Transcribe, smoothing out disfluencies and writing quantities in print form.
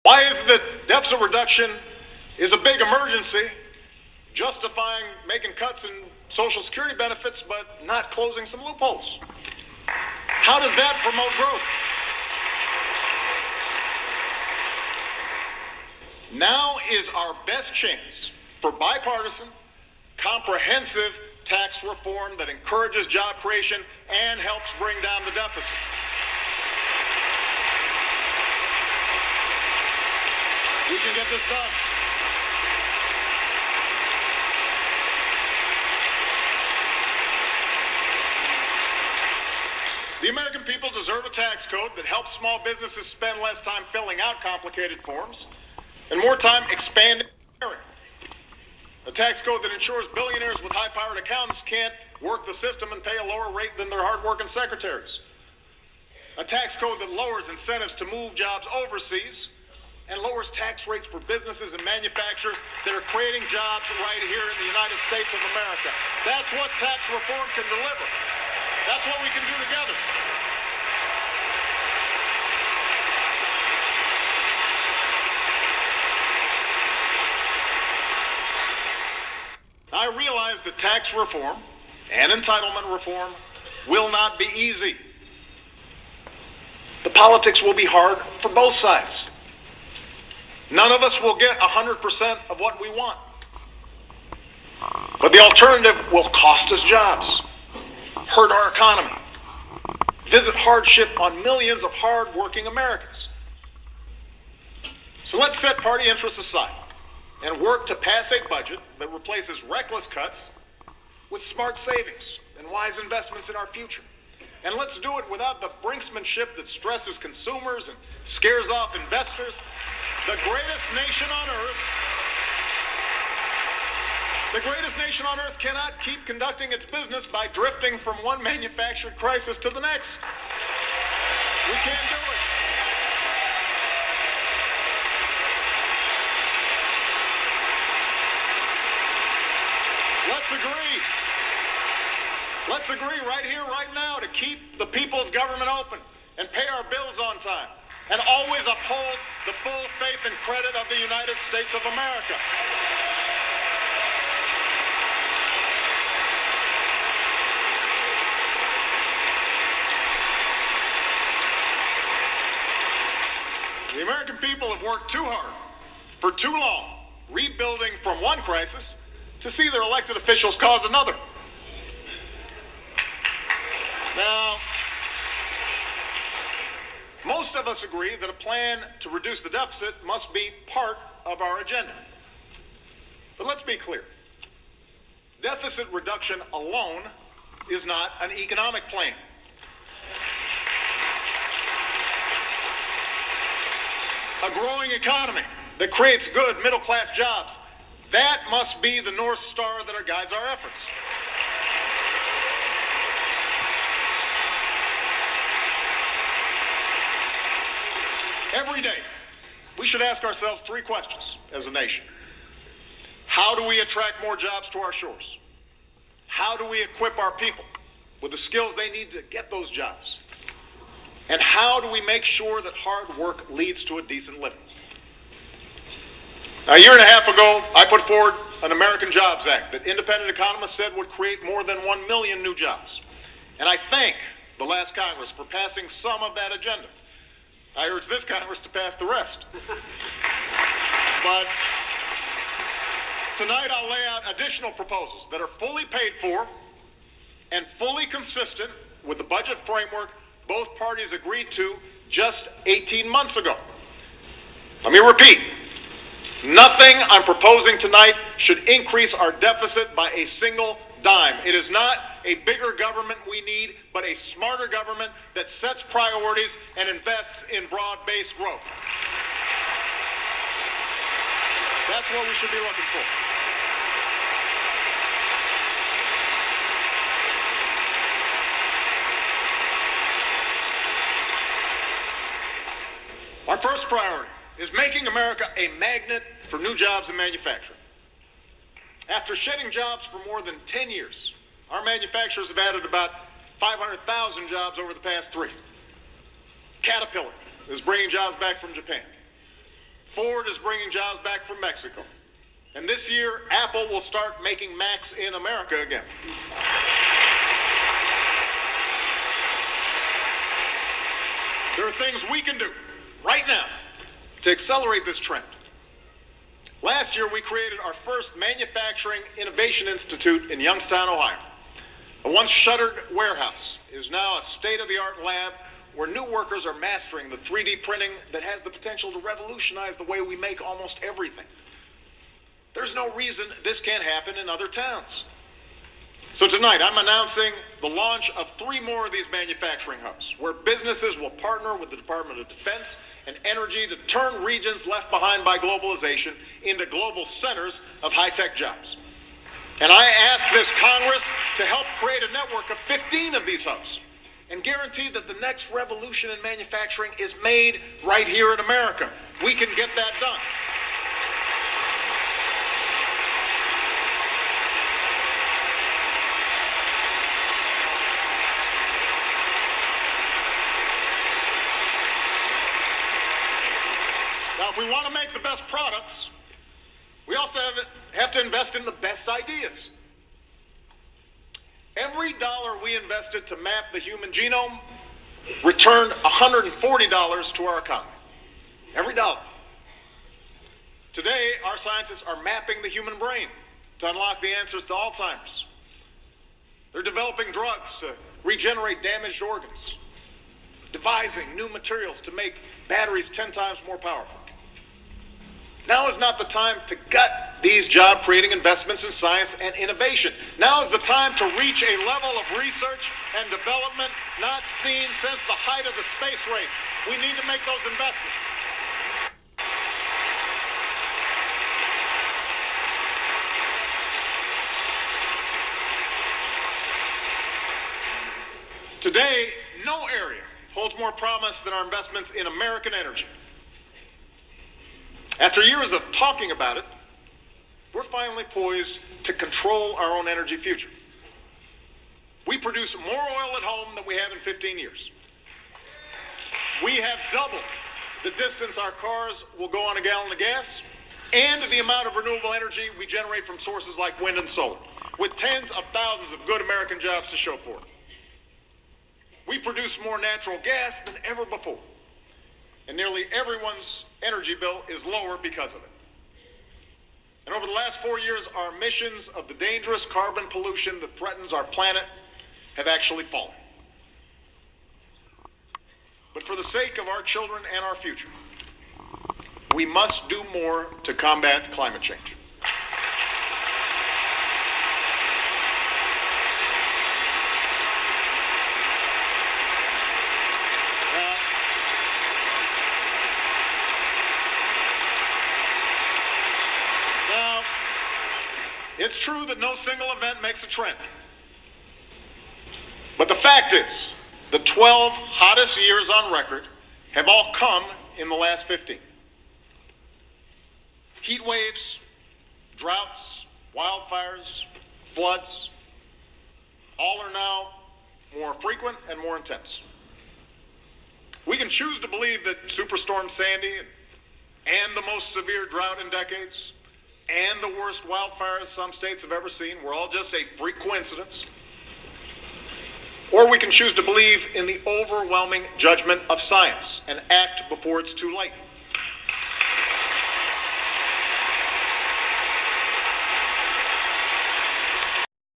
Why is it that deficit reduction is a big emergency, justifying making cuts in Social Security benefits but not closing some loopholes? How does that promote growth? Now is our best chance for bipartisan, comprehensive tax reform that encourages job creation and helps bring down the deficit. We can get this done. The American people deserve a tax code that helps small businesses spend less time filling out complicated forms and more time expanding hiring. A tax code that ensures billionaires with high-powered accountants can't work the system and pay a lower rate than their hard-working secretaries. A tax code that lowers incentives to move jobs overseas and lowers tax rates for businesses and manufacturers that are creating jobs right here in the United States of America. That's what tax reform can deliver. That's what we can do together. I realize that tax reform and entitlement reform will not be easy. The politics will be hard for both sides. None of us will get 100% of what we want. But the alternative will cost us jobs, hurt our economy, visit hardship on millions of hard-working Americans. So let's set party interests aside and work to pass a budget that replaces reckless cuts with smart savings and wise investments in our future. And let's do it without the brinksmanship that stresses consumers and scares off investors. The greatest nation on earth cannot keep conducting its business by drifting from one manufactured crisis to the next. We can't do it. Let's agree right here, right now, to keep the people's government open and pay our bills on time and always uphold the full faith and credit of the United States of America. The American people have worked too hard for too long, rebuilding from one crisis to see their elected officials cause another. Now, most of us agree that a plan to reduce the deficit must be part of our agenda. But let's be clear. Deficit reduction alone is not an economic plan. A growing economy that creates good middle-class jobs, that must be the North Star that guides our efforts. Every day, we should ask ourselves three questions as a nation. How do we attract more jobs to our shores? How do we equip our people with the skills they need to get those jobs? And how do we make sure that hard work leads to a decent living? Now, a year and a half ago, I put forward an American Jobs Act that independent economists said would create more than 1 million new jobs. And I thank the last Congress for passing some of that agenda. I urge this Congress to pass the rest. But tonight I'll lay out additional proposals that are fully paid for and fully consistent with the budget framework both parties agreed to just 18 months ago. Let me repeat. Nothing I'm proposing tonight should increase our deficit by a single dime. It is not a bigger government we need, but a smarter government that sets priorities and invests in broad-based growth. That's what we should be looking for. Our first priority is making America a magnet for new jobs and manufacturing. After shedding jobs for more than 10 years, our manufacturers have added about 500,000 jobs over the past 3. Caterpillar is bringing jobs back from Japan. Ford is bringing jobs back from Mexico. And this year, Apple will start making Macs in America again. There are things we can do right now to accelerate this trend. Last year, we created our first Manufacturing Innovation Institute in Youngstown, Ohio. A once shuttered warehouse is now a state-of-the-art lab where new workers are mastering the 3D printing that has the potential to revolutionize the way we make almost everything. There's no reason this can't happen in other towns. So tonight, I'm announcing the launch of 3 more of these manufacturing hubs, where businesses will partner with the Department of Defense and Energy to turn regions left behind by globalization into global centers of high-tech jobs. And I ask this Congress to help create a network of 15 of these hubs and guarantee that the next revolution in manufacturing is made right here in America. We can get that done. Now, if we want to make the best products, we also have to invest in the best ideas. Every dollar we invested to map the human genome returned $140 to our economy. Every dollar. Today, our scientists are mapping the human brain to unlock the answers to Alzheimer's. They're developing drugs to regenerate damaged organs, devising new materials to make batteries 10 times more powerful. Now is not the time to gut these job-creating investments in science and innovation. Now is the time to reach a level of research and development not seen since the height of the space race. We need to make those investments. Today, no area holds more promise than our investments in American energy. After years of talking about it, we're finally poised to control our own energy future. We produce more oil at home than we have in 15 years. We have doubled the distance our cars will go on a gallon of gas and the amount of renewable energy we generate from sources like wind and solar, with tens of thousands of good American jobs to show for it. We produce more natural gas than ever before, and nearly everyone's energy bill is lower because of it. And over the last 4 years, our emissions of the dangerous carbon pollution that threatens our planet have actually fallen. But for the sake of our children and our future, we must do more to combat climate change. It's true that no single event makes a trend. But the fact is, the 12 hottest years on record have all come in the last 15. Heat waves, droughts, wildfires, floods, all are now more frequent and more intense. We can choose to believe that Superstorm Sandy and the most severe drought in decades and the worst wildfires some states have ever seen were all just a freak coincidence. Or we can choose to believe in the overwhelming judgment of science and act before it's too late.